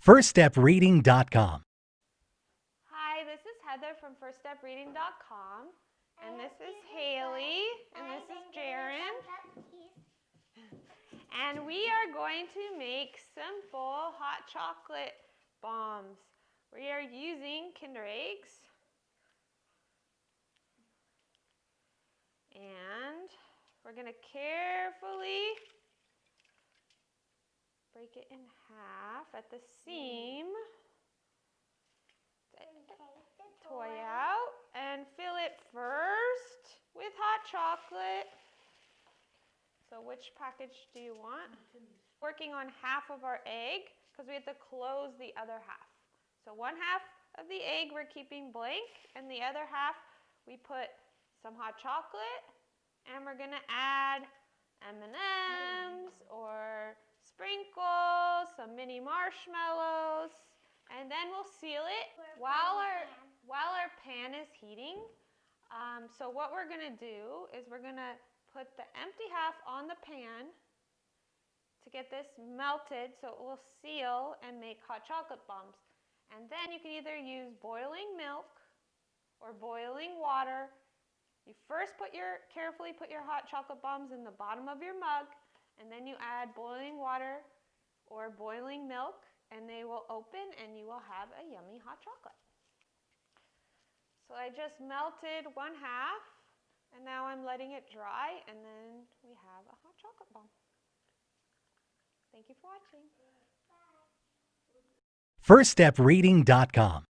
firststepreading.com. Hi, this is Heather from firststepreading.com, and this is Haley, and this is Jaren. And we are going to make simple hot chocolate bombs. We are using Kindereggs. And we're going to carefully break it in half at the seam. Toy out and fill it first with hot chocolate. So which package do you want? Working on half of our egg because we have to close the other half. So one half of the egg we're keeping blank, and the other half we put some hot chocolate, and we're gonna add M&Ms or sprinkles, some mini marshmallows, and then we'll seal it while our pan is heating. So what we're gonna do is we're gonna put the empty half on the pan to get this melted so it will seal and make hot chocolate bombs. And then you can either use boiling milk or boiling water. You first carefully put your hot chocolate bombs in the bottom of your mug, and then you add boiling water or boiling milk, and they will open and you will have a yummy hot chocolate. So I just melted one half, and now I'm letting it dry, and then we have a hot chocolate bomb. Thank you for watching. firststepreading.com.